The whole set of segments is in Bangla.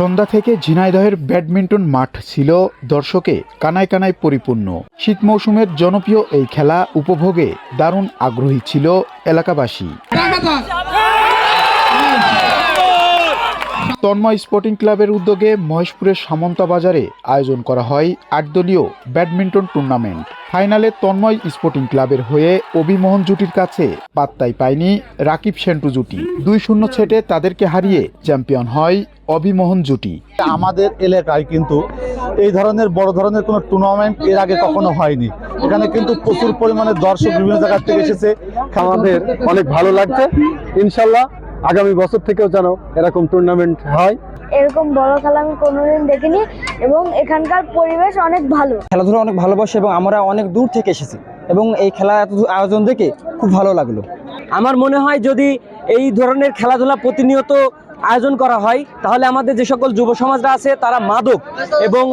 সন্ধ্যা থেকে ঝিনাইদহের ব্যাডমিন্টন মাঠ ছিল দর্শকে কানায় কানায় পরিপূর্ণ। শীত মৌসুমের জনপ্রিয় এই খেলা উপভোগে দারুণ আগ্রহী ছিল এলাকাবাসী। তন্ময় স্পোর্টিং ক্লাবের উদ্যোগে মহেশপুরের সামন্তা বাজারে আয়োজন করা হয় ৮ দলীয় ব্যাডমিন্টন টুর্নামেন্ট। ফাইনালে তন্ময় স্পোর্টিং ক্লাবের হয়ে অভিমোহন জুটির কাছে পাত্তাই পায়নি রাকিব সেন্টু জুটি। ২-০ সেটে তাদেরকে হারিয়ে চ্যাম্পিয়ন হয় অভিমোহন জুটি। আমাদের এলাকায় কিন্তু এই ধরনের বড় ধরনের কোনো টুর্নামেন্ট এর আগে কখনো হয়নি। এখানে কিন্তু প্রচুর পরিমাণে দর্শক বিভিন্ন জায়গা থেকে এসেছে। আমাদের অনেক ভালো লাগছে। ইনশাল্লাহ আগামী বছর থেকেও যেন এরকম টুর্নামেন্ট হয়। এরকম বড় খেলা আমি কোনোদিন দেখিনি এবং এখানকার পরিবেশ অনেক ভালো। খেলাধুলা অনেক ভালোবাসে এবং আমরা অনেক দূর থেকে এসেছি এবং এই খেলা এত আয়োজন দেখে খুব ভালো লাগলো। আমার মনে হয় যদি এই ধরনের খেলাধুলা প্রতিনিয়ত আয়োজন করা হয় তাহলে আমাদের যে সকল যুব সমাজরা আছে তারা মাদক এবং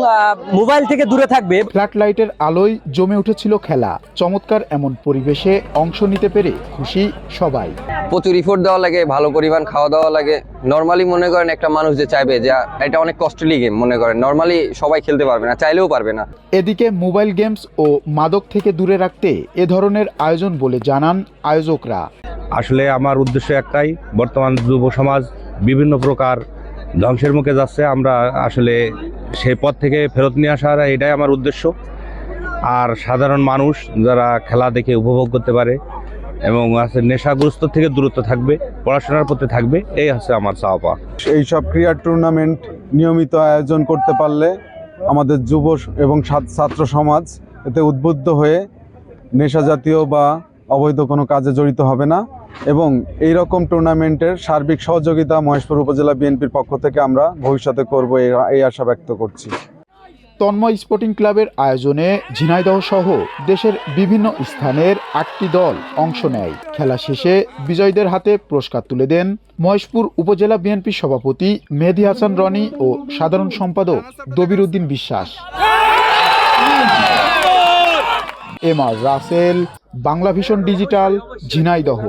মোবাইল থেকে দূরে থাকবে। ফ্ল্যাট লাইটের আলোয় জমে উঠেছিল খেলা। চমৎকার এমন পরিবেশে অংশ নিতে পেরে খুশি সবাই। প্রচুর রিপোর্ট দেওয়া লাগে, ভালো পরিমাণ খাওয়া দাওয়া লাগে। নর্মালি মনে করেন একটা মানুষ যে চাইবে যে এটা অনেক কস্টলি গেম, মনে করেন নর্মালি সবাই খেলতে পারবে না, চাইলেও পারবে না। এদিকে মোবাইল গেমস ও মাদক থেকে দূরে রাখতে এ ধরনের আয়োজন বলে জানান আয়োজকরা। আসলে আমার উদ্দেশ্য একটাই, বর্তমান যুব সমাজ বিভিন্ন প্রকার ধ্বংসের মুখে যাচ্ছে, আমরা আসলে সেই পথ থেকে ফেরত নিয়ে আসার এটাই আমার উদ্দেশ্য। আর সাধারণ মানুষ যারা খেলা দেখে উপভোগ করতে পারে এবং নেশাগ্রস্ত থেকে দূরত্ব থাকবে, পড়াশোনার প্রতি থাকবে, এই হচ্ছে আমার চাওয়া। এইসব ক্রীড়া টুর্নামেন্ট নিয়মিত আয়োজন করতে পারলে আমাদের যুব এবং ছাত্র সমাজ এতে উদ্বুদ্ধ হয়ে নেশা জাতীয় বা অবৈধ কোনো কাজে জড়িত হবে না এবং এই রকম টুর্নামেন্টের সার্বিক সহযোগিতা মহেশপুর উপজেলা বিএনপির পক্ষ থেকে আমরা ভবিষ্যতে করব, এই আশা ব্যক্ত করছি। তন্ময় স্পোর্টিং ক্লাবের আয়োজনে ঝিনাইদহ সহ দেশের বিভিন্ন স্থানের ৮টি দল অংশ নেয়। খেলা শেষে বিজয়ীদের হাতে পুরস্কার তুলে দেন মহেশপুর উপজেলা বিএনপি সভাপতি মেহেদী হাসান রনি ও সাধারণ সম্পাদক দবির উদ্দিন বিশ্বাস। M R Rasel, Bangla vision digital, Jhenaidah.